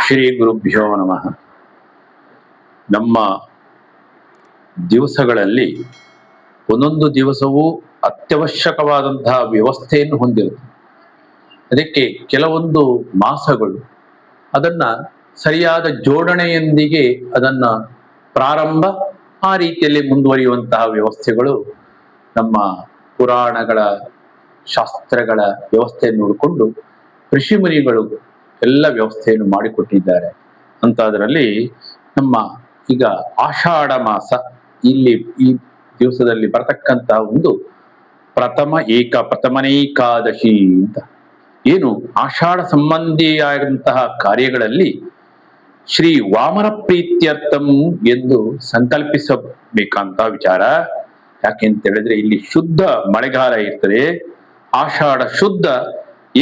ಶ್ರೀ ಗುರುಭ್ಯೋ ನಮಃ. ನಮ್ಮ ದಿವಸಗಳಲ್ಲಿ ಒಂದೊಂದು ದಿವಸವೂ ಅತ್ಯವಶ್ಯಕವಾದಂತಹ ವ್ಯವಸ್ಥೆಯನ್ನು ಹೊಂದಿರುತ್ತೆ. ಅದಕ್ಕೆ ಕೆಲವೊಂದು ಮಾಸಗಳು ಅದನ್ನ ಸರಿಯಾದ ಜೋಡಣೆಯೊಂದಿಗೆ ಅದನ್ನ ಪ್ರಾರಂಭ ಆ ರೀತಿಯಲ್ಲಿ ಮುಂದುವರಿಯುವಂತಹ ವ್ಯವಸ್ಥೆಗಳು ನಮ್ಮ ಪುರಾಣಗಳ ಶಾಸ್ತ್ರಗಳ ವ್ಯವಸ್ಥೆಯನ್ನು ನೋಡಿಕೊಂಡು ಋಷಿ ಮುನಿಗಳು ಎಲ್ಲ ವ್ಯವಸ್ಥೆಯನ್ನು ಮಾಡಿಕೊಟ್ಟಿದ್ದಾರೆ ಅಂತ. ಅದರಲ್ಲಿ ನಮ್ಮ ಈಗ ಆಷಾಢ ಮಾಸ, ಇಲ್ಲಿ ಈ ದಿವಸದಲ್ಲಿ ಬರತಕ್ಕಂತಹ ಒಂದು ಪ್ರಥಮನೇಕಾದಶಿ ಅಂತ, ಏನು ಆಷಾಢ ಸಂಬಂಧಿಯಾದಂತಹ ಕಾರ್ಯಗಳಲ್ಲಿ ಶ್ರೀ ವಾಮನ ಪ್ರೀತ್ಯರ್ಥಂ ಎಂದು ಸಂಕಲ್ಪಿಸಬೇಕಂತ ವಿಚಾರ. ಯಾಕೆಂತ ಹೇಳಿದ್ರೆ ಇಲ್ಲಿ ಶುದ್ಧ ಮಳೆಗಾಲ ಇರ್ತದೆ. ಆಷಾಢ ಶುದ್ಧ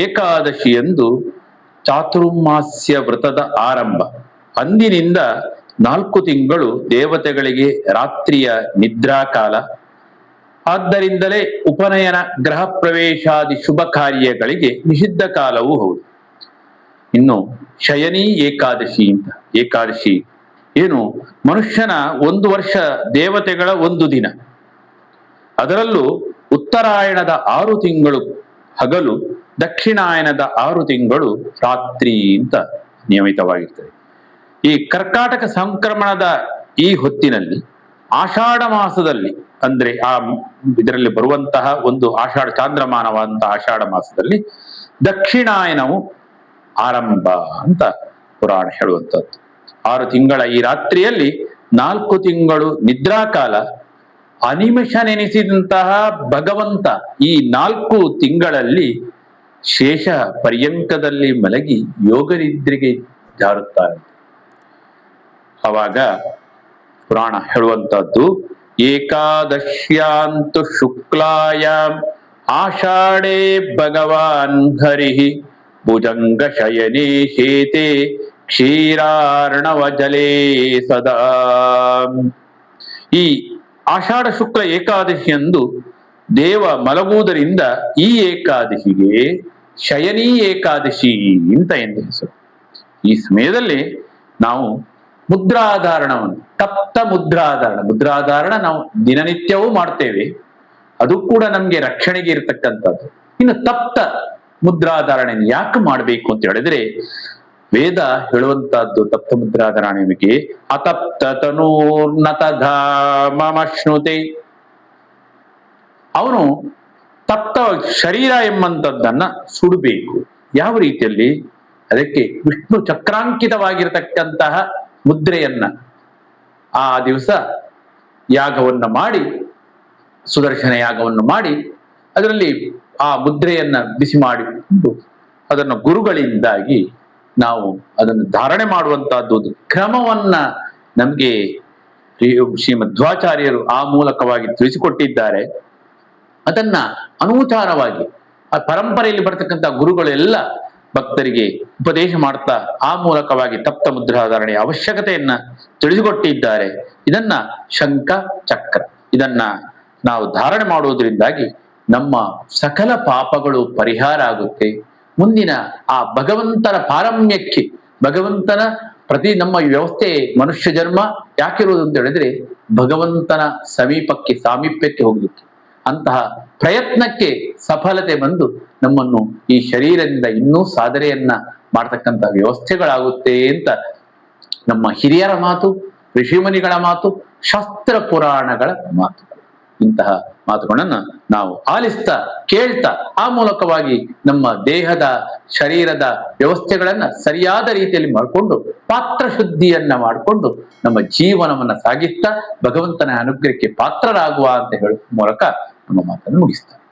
ಏಕಾದಶಿ ಎಂದು ಚಾತುರ್ಮಾಸ್ಯ ವ್ರತದ ಆರಂಭ. ಅಂದಿನಿಂದ 4 ತಿಂಗಳು ದೇವತೆಗಳಿಗೆ ರಾತ್ರಿಯ ನಿದ್ರಾಕಾಲ. ಆದ್ದರಿಂದಲೇ ಉಪನಯನ, ಗೃಹ ಪ್ರವೇಶಾದಿ ಶುಭ ಕಾರ್ಯಗಳಿಗೆ ನಿಷಿದ್ಧ ಕಾಲವೂ ಹೌದು. ಇನ್ನು ಶಯನಿ ಏಕಾದಶಿ ಅಂತ, ಏಕಾದಶಿ ಏನು ಮನುಷ್ಯನ 1 ವರ್ಷ, ದೇವತೆಗಳ 1 ದಿನ. ಅದರಲ್ಲೂ ಉತ್ತರಾಯಣದ 6 ತಿಂಗಳು ಹಗಲು, ದಕ್ಷಿಣಾಯನದ 6 ತಿಂಗಳು ರಾತ್ರಿ ಅಂತ ನಿಯಮಿತವಾಗಿರ್ತದೆ. ಈ ಕರ್ಕಾಟಕ ಸಂಕ್ರಮಣದ ಈ ಹೊತ್ತಿನಲ್ಲಿ ಆಷಾಢ ಮಾಸದಲ್ಲಿ, ಅಂದ್ರೆ ಇದರಲ್ಲಿ ಬರುವಂತಹ ಒಂದು ಆಷಾಢ ಚಾಂದ್ರಮಾನವಾದಂತಹ ಆಷಾಢ ಮಾಸದಲ್ಲಿ ದಕ್ಷಿಣಾಯನವು ಆರಂಭ ಅಂತ ಪುರಾಣ ಹೇಳುವಂಥದ್ದು. 6 ತಿಂಗಳ ಈ ರಾತ್ರಿಯಲ್ಲಿ 4 ತಿಂಗಳು ನಿದ್ರಾಕಾಲ. ಅನಿಮಿಷ ನೆನೆಸಿದಂತಹ ಭಗವಂತ ಈ 4 ತಿಂಗಳಲ್ಲಿ ಶೇಷ ಪರ್ಯಂಕದಲ್ಲಿ ಮಲಗಿ ಯೋಗ ನಿದ್ರೆಗೆ ಜಾರುತ್ತಾರೆ. ಅವಾಗ ಪುರಾಣ ಹೇಳುವಂತಹದ್ದು, ಏಕಾದಶ್ಯಾಂತು ಶುಕ್ಲಾಯಾಮ್ ಆಷಾಢೇ ಭಗವಾನ್ ಹರಿಃ ಭುಜಂಗ ಶಯನೇ ಶೇತೆ ಕ್ಷೀರಾರ್ಣವ ಜಲೇ ಸದಾ. ಈ ಆಷಾಢ ಶುಕ್ಲ ಏಕಾದಶಿಯಂದು ದೇವ ಮಲಗುವುದರಿಂದ ಈ ಏಕಾದಶಿಗೆ ಶಯನಿ ಏಕಾದಶಿ ಅಂತ ಎಂದು ಹೆಸರು. ಈ ಸಮಯದಲ್ಲಿ ನಾವು ಮುದ್ರಾಧಾರಣವನ್ನು, ತಪ್ತ ಮುದ್ರಾಧಾರಣ ನಾವು ದಿನನಿತ್ಯವೂ ಮಾಡ್ತೇವೆ. ಅದು ಕೂಡ ನಮ್ಗೆ ರಕ್ಷಣೆಗೆ ಇರತಕ್ಕಂಥದ್ದು. ಇನ್ನು ತಪ್ತ ಮುದ್ರಾಧಾರಣೆ ಯಾಕೆ ಮಾಡಬೇಕು ಅಂತ ಹೇಳಿದ್ರೆ, ವೇದ ಹೇಳುವಂತಹದ್ದು ತಪ್ತ ಮುದ್ರಾಧಾರಣೆಗೆ ಅತಪ್ತ ತನೂರ್ನತಧಾಮಶ್ನುತೆ. ಅವನು ತಪ್ತ ಶರೀರ ಎಂಬಂಥದ್ದನ್ನ ಸುಡಬೇಕು. ಯಾವ ರೀತಿಯಲ್ಲಿ? ಅದಕ್ಕೆ ವಿಷ್ಣು ಚಕ್ರಾಂಕಿತವಾಗಿರತಕ್ಕಂತಹ ಮುದ್ರೆಯನ್ನ ಆ ದಿವಸ ಯಾಗವನ್ನ ಮಾಡಿ, ಸುದರ್ಶನ ಯಾಗವನ್ನು ಮಾಡಿ, ಅದರಲ್ಲಿ ಆ ಮುದ್ರೆಯನ್ನ ಬಿಸಿ ಮಾಡಿಕೊಂಡು ಅದನ್ನು ಗುರುಗಳಿಂದಾಗಿ ನಾವು ಅದನ್ನು ಧಾರಣೆ ಮಾಡುವಂತಹದ್ದು ಒಂದು ಕ್ರಮವನ್ನ ನಮ್ಗೆ ಶ್ರೀಮಧ್ವಾಚಾರ್ಯರು ಆ ಮೂಲಕವಾಗಿ ತಿಳಿಸಿಕೊಟ್ಟಿದ್ದಾರೆ. ಅದನ್ನ ಅನೂಚಾರವಾಗಿ ಆ ಪರಂಪರೆಯಲ್ಲಿ ಬರ್ತಕ್ಕಂಥ ಗುರುಗಳೆಲ್ಲ ಭಕ್ತರಿಗೆ ಉಪದೇಶ ಮಾಡ್ತಾ ಆ ಮೂಲಕವಾಗಿ ತಪ್ತ ಮುದ್ರಾಧಾರಣೆಯ ಅವಶ್ಯಕತೆಯನ್ನ ತಿಳಿಸಿಕೊಟ್ಟಿದ್ದಾರೆ. ಇದನ್ನ ಶಂಖ ಚಕ್ರ ಇದನ್ನ ನಾವು ಧಾರಣೆ ಮಾಡುವುದರಿಂದಾಗಿ ನಮ್ಮ ಸಕಲ ಪಾಪಗಳು ಪರಿಹಾರ ಆಗುತ್ತೆ. ಮುಂದಿನ ಆ ಭಗವಂತನ ಪಾರಮ್ಯಕ್ಕೆ, ಭಗವಂತನ ಪ್ರತಿ ನಮ್ಮ ವ್ಯವಸ್ಥೆ ಮನುಷ್ಯ ಜನ್ಮ ಯಾಕಿರುವುದು ಅಂತ ಹೇಳಿದ್ರೆ ಭಗವಂತನ ಸಮೀಪಕ್ಕೆ, ಸಾಮೀಪ್ಯಕ್ಕೆ ಹೋಗ್ಲಿಕ್ಕೆ. ಅಂತಹ ಪ್ರಯತ್ನಕ್ಕೆ ಸಫಲತೆ ಬಂದು ನಮ್ಮನ್ನು ಈ ಶರೀರದಿಂದ ಇನ್ನೂ ಸಾಧನೆಯನ್ನ ಮಾಡ್ತಕ್ಕಂಥ ವ್ಯವಸ್ಥೆಗಳಾಗುತ್ತೆ ಅಂತ ನಮ್ಮ ಹಿರಿಯರ ಮಾತು, ಋಷಿಮುನಿಗಳ ಮಾತು, ಶಾಸ್ತ್ರ ಪುರಾಣಗಳ ಮಾತು. ಇಂತಹ ಮಾತುಗಳನ್ನ ನಾವು ಆಲಿಸ್ತಾ ಕೇಳ್ತಾ ಆ ಮೂಲಕವಾಗಿ ನಮ್ಮ ದೇಹದ, ಶರೀರದ ವ್ಯವಸ್ಥೆಗಳನ್ನ ಸರಿಯಾದ ರೀತಿಯಲ್ಲಿ ಮಾಡಿಕೊಂಡು ಪಾತ್ರ ಶುದ್ಧಿಯನ್ನ ಮಾಡಿಕೊಂಡು ನಮ್ಮ ಜೀವನವನ್ನ ಸಾಗಿಸ್ತಾ ಭಗವಂತನ ಅನುಗ್ರಹಕ್ಕೆ ಪಾತ್ರರಾಗುವ ಅಂತ ಹೇಳುವ ಮೂಲಕ ನಮ್ಮ ಮಾತನ್ನು ಮುಗಿಸ್ತಾರೆ.